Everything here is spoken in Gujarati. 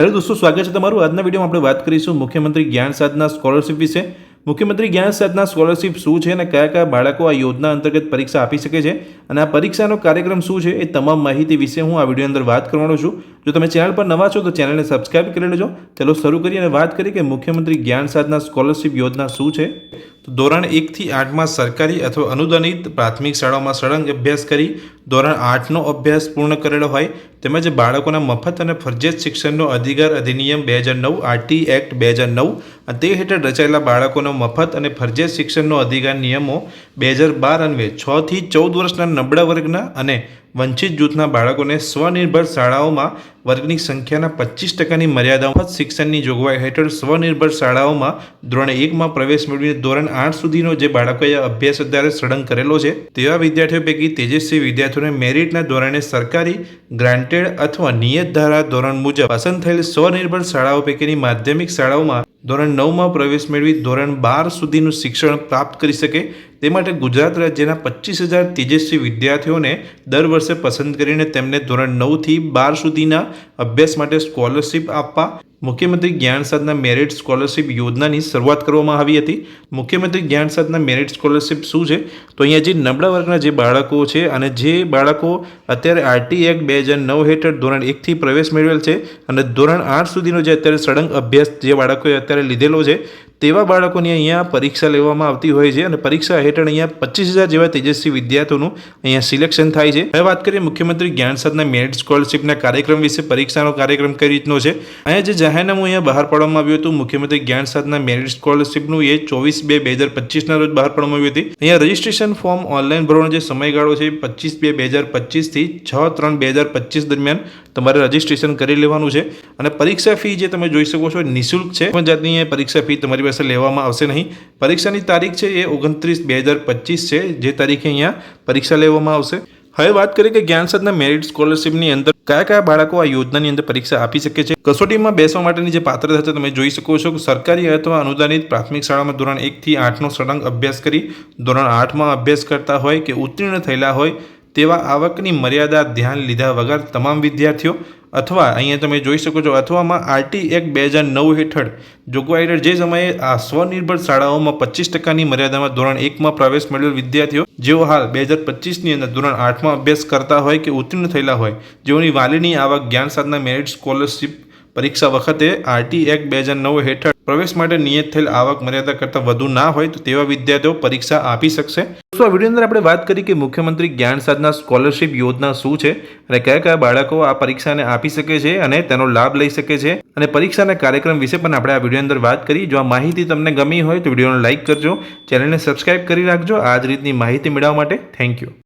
हेलो दोस्तों, स्वागत है तमाરું આજના વિડિયોમાં આપણે વાત કરીશું મુખ્યમંત્રી જ્ઞાન સાધના સ્કોલરશિપ વિશે। મુખ્યમંત્રી જ્ઞાન સાધના સ્કોલરશિપ શું છે અને કયા બાળકો આ યોજના અંતર્ગત પરીક્ષા આપી શકે છે અને આ પરીક્ષાનો કાર્યક્રમ શું છે એ તમામ માહિતી વિશે હું આ વિડિયો અંદર વાત કરવાનો છું। જો તમે ચેનલ પર નવા છો તો ચેનલને સબસ્ક્રાઇબ કરી લેજો। ચલો શરૂ કરીએ અને વાત કરીએ કે મુખ્યમંત્રી જ્ઞાન સાધના સ્કોલરશિપ યોજના શું છે। તો ધોરણ 1 થી 8 માં સરકારી અથવા અનુદાનિત પ્રાથમિક શાળાઓમાં સળંગ અભ્યાસ કરી ધોરણ 8 નો અભ્યાસ પૂર્ણ કરેલો હોય તેમજ બાળકોના મફત અને ફરજિયાત શિક્ષણનો અધિકાર અધિનિયમ 2009 આરટી એક્ટ 2009 અને તે હેઠળ રચાયેલા બાળકોનો મફત અને ફરજિયાત શિક્ષણનો અધિકાર નિયમો 2012 અન્વયે 6 થી 14 વર્ષના નબળા વર્ગના અને વંચિત જૂથના બાળકોને સ્વનિર્ભર શાળાઓમાં વર્ગની સંખ્યાના 25% મર્યાદા મફત શિક્ષણની જોગવાઈ હેઠળ સ્વનિર્ભર શાળાઓમાં ધોરણ 1 માં પ્રવેશ મેળવીને ધોરણ 8 સુધીનો જે બાળકોએ અભ્યાસ આધારે સળંગ કરેલો છે તેવા વિદ્યાર્થીઓ પૈકી તેજસ્વી વિદ્યાર્થીઓને મેરિટના ધોરણે સરકારી ગ્રાન્ટેડ અથવા નિયત ધારા ધોરણ મુજબ પસંદ થયેલ સ્વનિર્ભર શાળાઓ પૈકીની માધ્યમિક શાળાઓમાં ધોરણ 9 માં પ્રવેશ મેળવી ધોરણ 12 સુધીનું શિક્ષણ પ્રાપ્ત કરી શકે તે માટે ગુજરાત રાજ્યના 25,000 તેજસ્વી વિદ્યાર્થીઓને દર વર્ષે પસંદ કરીને તેમને ધોરણ 9 થી 12 સુધીના અભ્યાસ માટે સ્કોલરશિપ આપવા મુખ્યમંત્રી જ્ઞાન સાધના મેરિટ સ્કોલરશિપ યોજનાની શરૂઆત કરવામાં આવી હતી। મુખ્યમંત્રી જ્ઞાન સાધના મેરિટ સ્કોલરશિપ શું છે તો અહીંયા જે નબળા વર્ગના જે બાળકો છે અને જે બાળકો અત્યારે આરટી એક્ટ 2009 હેઠળ ધોરણ 1 થી પ્રવેશ મેળવેલ છે અને ધોરણ 8 સુધીનો જે અત્યારે સળંગ અભ્યાસ જે બાળકોએ અત્યારે લીધેલો છે તેવા બાળકોની અહીંયા પરીક્ષા લેવામાં આવતી હોય છે અને પરીક્ષા હેઠળ અહીંયા 25,000 જેવા તેજસ્વી વિદ્યાર્થીઓનું અહીંયા સિલેક્શન થાય છે। હવે વાત કરીએ મુખ્યમંત્રી જ્ઞાન સાધના મેરિટ સ્કોલરશિપના કાર્યક્રમ વિશે। પરીક્ષાનો કાર્યક્રમ કઈ રીતનો છે અહીંયા જે જાહેરનામું અહીંયા બહાર પાડવામાં આવ્યું હતું મુખ્યમંત્રી જ્ઞાન સાધના મેરિટ સ્કોલરશિપનું એ 24/2/2025 ના રોજ બહાર પાડવામાં આવી હતી। અહીંયા રજીસ્ટ્રેશન ફોર્મ ઓનલાઈન ભરવાનો જે સમયગાળો છે 25/2/2025 થી 6/3/2025 દરમિયાન તમારે રજીસ્ટ્રેશન કરી લેવાનું છે અને પરીક્ષા ફી જે તમે જોઈ શકો છો નિઃશુલ્ક છે। કોઈ જાતની પરીક્ષા ફી તમારી પાસે લેવામાં આવશે નહીં। પરીક્ષાની તારીખ છે એ 29/2/2025 છે જે તારીખે અહીંયા પરીક્ષા લેવામાં આવશે। હવે વાત કરીએ કે જ્ઞાન સાધના મેરિટ સ્કોલરશિપની અંદર કયા બાળકો આ યોજનાની અંદર પરીક્ષા આપી શકે છે। કસોટીમાં બેસવા માટેની જે પાત્રતા છે તમે જોઈ શકો છો કે સરકારી અથવા અનુદાનિત પ્રાથમિક શાળામાં ધોરણ 1 થી 8 નો સળંગ અભ્યાસ કરી ધોરણ 8 માં અભ્યાસ કરતા હોય કે ઉત્તીર્ણ થયેલા હોય તેવા આવકની મર્યાદા ધ્યાન લીધા વગર તમામ વિદ્યાર્થીઓ અથવા અહીંયા તમે જોઈ શકો છો અથવામાં આરટી એક્ટ 2009 હેઠળ જોગવાઈ હેઠળ જે સમયે આ સ્વનિર્ભર શાળાઓમાં 25%ની મર્યાદામાં ધોરણ 1 માં પ્રવેશ મેળવેલ વિદ્યાર્થીઓ જેઓ હાલ 2025ની અંદર ધોરણ 8 માં અભ્યાસ કરતા હોય કે ઉત્તીર્ણ થયેલા હોય જેઓની વાલીની આવક જ્ઞાન સાધના મેરિટ સ્કોલરશિપ પરીક્ષા વખતે આરટી એક્ટ 2009 હેઠળ પ્રવેશ માટે નિયત થયેલ આવક મર્યાદા કરતાં વધુ ના હોય તો તેવા વિદ્યાર્થીઓ પરીક્ષા આપી શકશે। તો આ વિડીયો અંદર આપણે વાત કરી કે મુખ્યમંત્રી જ્ઞાન સાધના સ્કોલરશિપ યોજના શું છે અને કયા બાળકો આ પરીક્ષાને આપી શકે છે અને તેનો લાભ લઈ શકે છે અને પરીક્ષાના કાર્યક્રમ વિશે પણ આપણે આ વિડીયો અંદર વાત કરી। જો આ માહિતી તમને ગમી હોય તો વિડીયોને લાઇક કરજો, ચેનલને સબસ્ક્રાઇબ કરી રાખજો આ જ રીતની માહિતી મેળવવા માટે। Thank you.